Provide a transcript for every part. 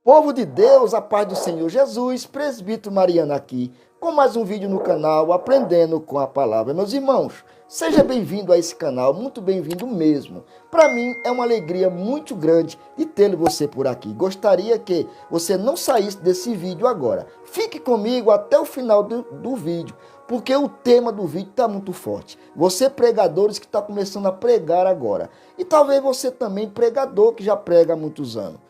Povo de Deus, a paz do Senhor Jesus, presbítero Mariano aqui, com mais um vídeo no canal Aprendendo com a Palavra. Meus irmãos, seja bem-vindo a esse canal, muito bem-vindo mesmo. Para mim é uma alegria muito grande de ter você por aqui. Gostaria que você não saísse desse vídeo agora. Fique comigo até o final do vídeo, porque o tema do vídeo está muito forte. Você pregadores que está começando a pregar agora, e talvez você também pregador que já prega há muitos anos.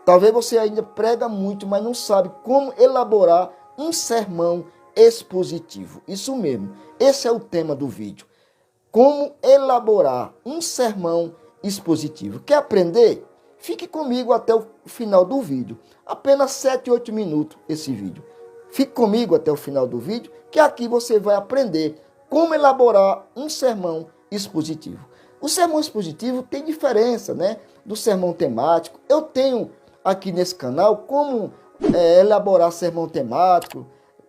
Talvez você ainda prega muito, mas não sabe como elaborar um sermão expositivo. Isso mesmo, esse é o tema do vídeo. Como elaborar um sermão expositivo. Quer aprender? Fique comigo até o final do vídeo. Apenas 7, 8 minutos esse vídeo. Fique comigo até o final do vídeo, que aqui você vai aprender como elaborar um sermão expositivo. O sermão expositivo tem diferença, né, do sermão temático. Eu tenho aqui nesse canal como elaborar sermão temático,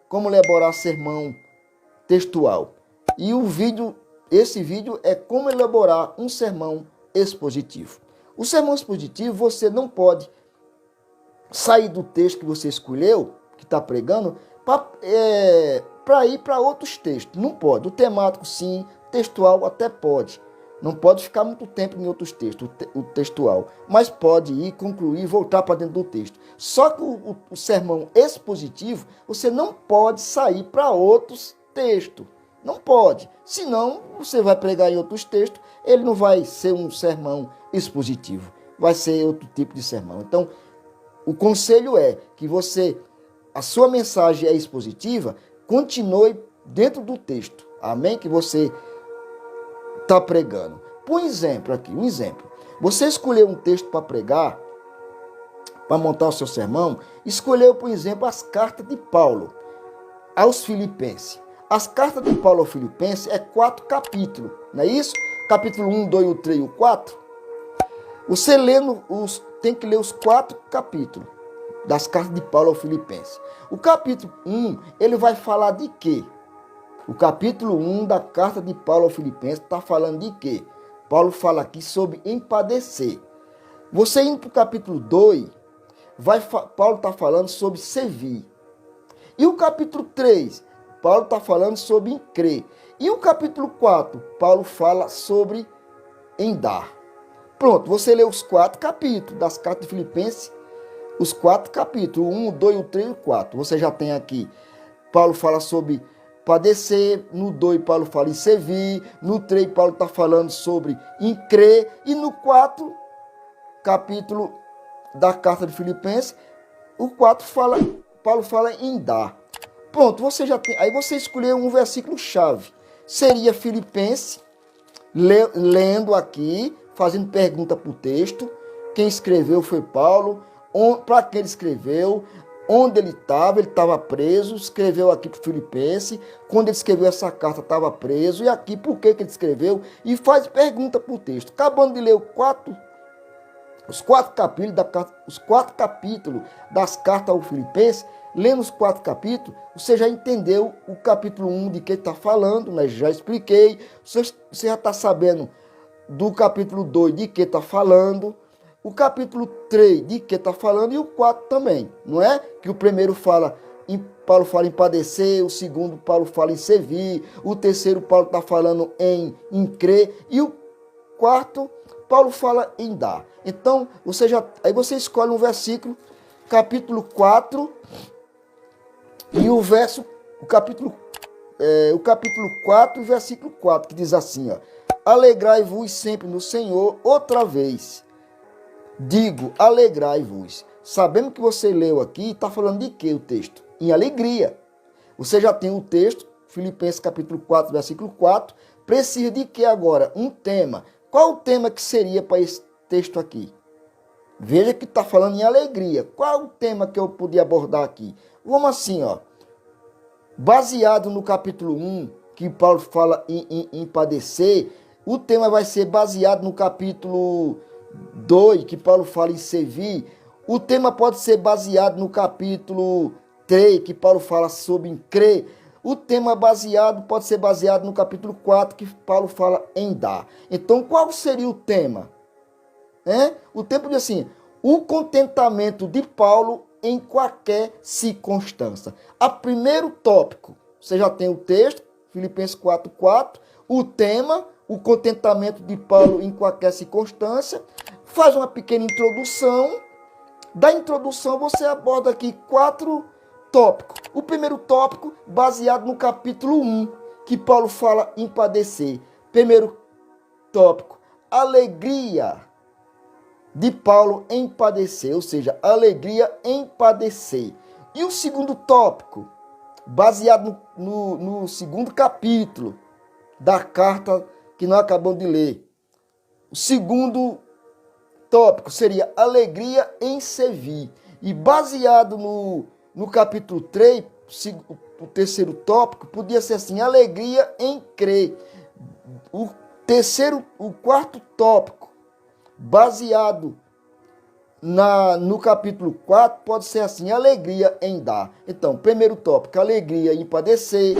como elaborar sermão textual. E esse vídeo é como elaborar um sermão expositivo. O sermão expositivo, você não pode sair do texto que você escolheu, que está pregando, para ir para outros textos. Não pode. O temático sim, textual até pode. Não pode ficar muito tempo em outros textos, o textual, mas pode ir, concluir, voltar para dentro do texto. Só que o sermão expositivo, você não pode sair para outros textos. Não pode. Senão, você vai pregar em outros textos, ele não vai ser um sermão expositivo. Vai ser outro tipo de sermão. Então, o conselho é que a sua mensagem é expositiva, continue dentro do texto. Amém? Que você está pregando. Por exemplo, aqui, um exemplo. Você escolheu um texto para pregar, para montar o seu sermão, escolheu, por exemplo, as cartas de Paulo aos Filipenses. As cartas de Paulo aos Filipenses é 4 capítulos, não é isso? Capítulo 1, 2, 3 e 4. Você tem que ler os 4 capítulos das cartas de Paulo aos Filipenses. O capítulo 1, ele vai falar de quê? O capítulo 1 da carta de Paulo aos Filipenses está falando de quê? Paulo fala aqui sobre empadecer. Você indo para o capítulo 2, Paulo está falando sobre servir. E o capítulo 3, Paulo está falando sobre crer. E o capítulo 4, Paulo fala sobre em dar. Pronto, você lê os 4 capítulos das cartas de Filipenses, os 4 capítulos, 1, 2, 3 e 4. Você já tem aqui, Paulo fala sobre padecer, no 2 Paulo fala em servir, no 3 Paulo está falando sobre em crer, e no 4 capítulo da carta de Filipenses, o 4 Paulo fala em dar. Pronto, você já tem, aí você escolheu um versículo chave, seria Filipenses, lendo aqui, fazendo pergunta para o texto, quem escreveu foi Paulo, para que ele escreveu, onde ele estava preso, escreveu aqui para o Filipenses, quando ele escreveu essa carta estava preso, e aqui por que ele escreveu, e faz pergunta para o texto. Acabando de ler os 4 capítulos das cartas ao Filipenses, lendo os 4 capítulos, você já entendeu o capítulo 1 de que está falando, né? Já expliquei, você já está sabendo do capítulo 2 de que está falando, o capítulo 3 de que está falando e o 4 também, não é? Que o primeiro Paulo fala em padecer, o segundo Paulo fala em servir, o terceiro Paulo está falando em crer e o 4 Paulo fala em dar. Então, aí você escolhe um versículo, capítulo 4 e o capítulo 4, versículo 4, que diz assim, ó: alegrai-vos sempre no Senhor. Outra vez digo, alegrai-vos. Sabendo que você leu aqui, está falando de quê o texto? Em alegria. Você já tem o texto, Filipenses capítulo 4, versículo 4. Precisa de quê agora? Um tema. Qual o tema que seria para esse texto aqui? Veja que está falando em alegria. Qual o tema que eu podia abordar aqui? Vamos assim, ó. Baseado no capítulo 1, que Paulo fala em padecer, o tema vai ser baseado no capítulo 2, que Paulo fala em servir. O tema pode ser baseado no capítulo 3, que Paulo fala sobre crer. O tema pode ser baseado no capítulo 4, que Paulo fala em dar. Então, qual seria o tema? O tema diz assim: o contentamento de Paulo em qualquer circunstância. A primeiro tópico, você já tem o texto, Filipenses 4:4, o tema, o contentamento de Paulo em qualquer circunstância. Faz uma pequena introdução. Da introdução você aborda aqui 4 tópicos. O primeiro tópico, baseado no capítulo 1, que Paulo fala em padecer. Primeiro tópico, alegria de Paulo em padecer, ou seja, alegria em padecer. E o segundo tópico, baseado no segundo capítulo da carta que nós acabamos de ler. O segundo tópico seria alegria em servir. E baseado no capítulo 3, o terceiro tópico, podia ser assim, alegria em crer. O quarto tópico, baseado no capítulo 4, pode ser assim, alegria em dar. Então, primeiro tópico, alegria em padecer.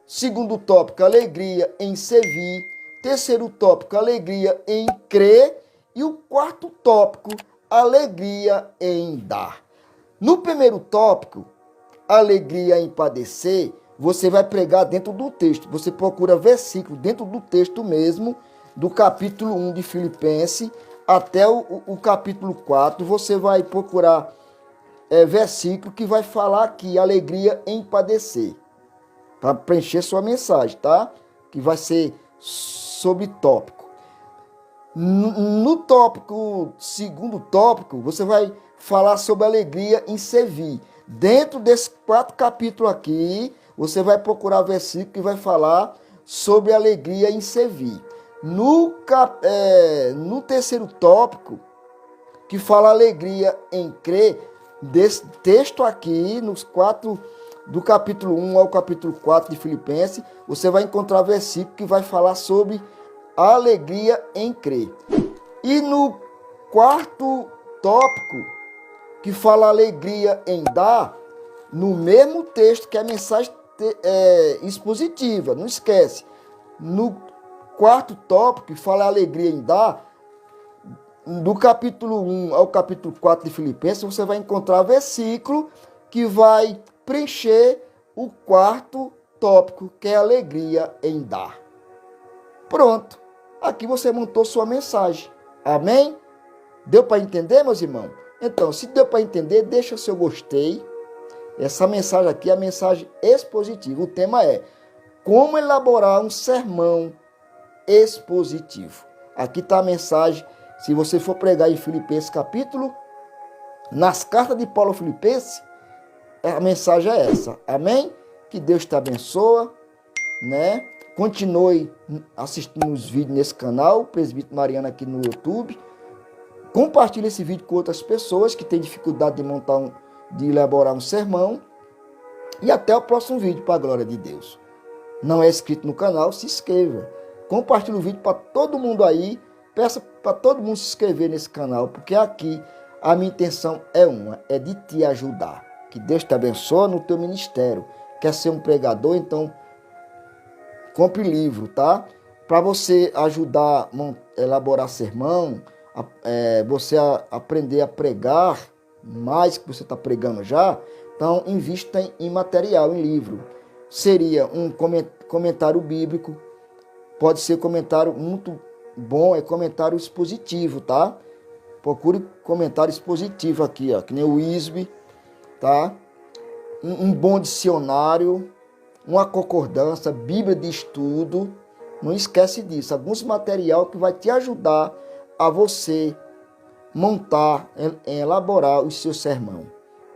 Segundo tópico, alegria em servir. Terceiro tópico, alegria em crer. E o quarto tópico, alegria em dar. No primeiro tópico, alegria em padecer, você vai pregar dentro do texto. Você procura versículo dentro do texto mesmo, do capítulo 1 de Filipenses até o capítulo 4. Você vai procurar versículo que vai falar aqui, alegria em padecer, para preencher sua mensagem, tá? Que vai ser sobre tópico. No tópico, segundo tópico, você vai falar sobre alegria em servir. Dentro desses 4 capítulos aqui, você vai procurar versículo que vai falar sobre alegria em servir. No terceiro tópico, que fala alegria em crer, desse texto aqui, nos 4, do capítulo 1 ao capítulo 4 de Filipenses, você vai encontrar versículo que vai falar sobre alegria em crer. E no quarto tópico, que fala alegria em dar, no mesmo texto que é a mensagem expositiva, não esquece. No quarto tópico, que fala alegria em dar, do capítulo 1 ao capítulo 4 de Filipenses, você vai encontrar versículo que vai preencher o quarto tópico, que é alegria em dar. Pronto. Aqui você montou sua mensagem. Amém? Deu para entender, meus irmãos? Então, se deu para entender, deixa o seu gostei. Essa mensagem aqui é a mensagem expositiva. O tema é como elaborar um sermão expositivo. Aqui está a mensagem. Se você for pregar em Filipenses capítulo, nas cartas de Paulo aos Filipenses, a mensagem é essa. Amém? Que Deus te abençoe, né? Continue assistindo os vídeos nesse canal, Presbítero Mariano aqui no YouTube. Compartilhe esse vídeo com outras pessoas que têm dificuldade de elaborar um sermão. E até o próximo vídeo, para a glória de Deus. Não é inscrito no canal, se inscreva. Compartilhe o vídeo para todo mundo aí. Peça para todo mundo se inscrever nesse canal, porque aqui a minha intenção é de te ajudar. Que Deus te abençoe no teu ministério. Quer ser um pregador? Então compre livro, tá? Para você ajudar a elaborar sermão, você aprender a pregar mais que você está pregando já. Então invista em material, em livro. Seria um comentário bíblico, pode ser comentário muito bom, é comentário expositivo, tá? Procure comentário expositivo aqui, ó, que nem o ISB, tá? Um bom dicionário, uma concordância, Bíblia de estudo. Não esquece disso. Alguns material que vai te ajudar a você montar, elaborar o seu sermão.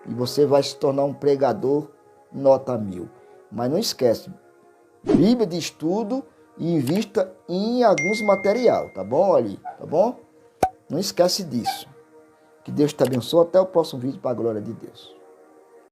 E você vai se tornar um pregador nota 1000. Mas não esquece, Bíblia de estudo e invista em alguns material, tá bom? Ali, tá bom? Não esquece disso. Que Deus te abençoe. Até o próximo vídeo, para a glória de Deus.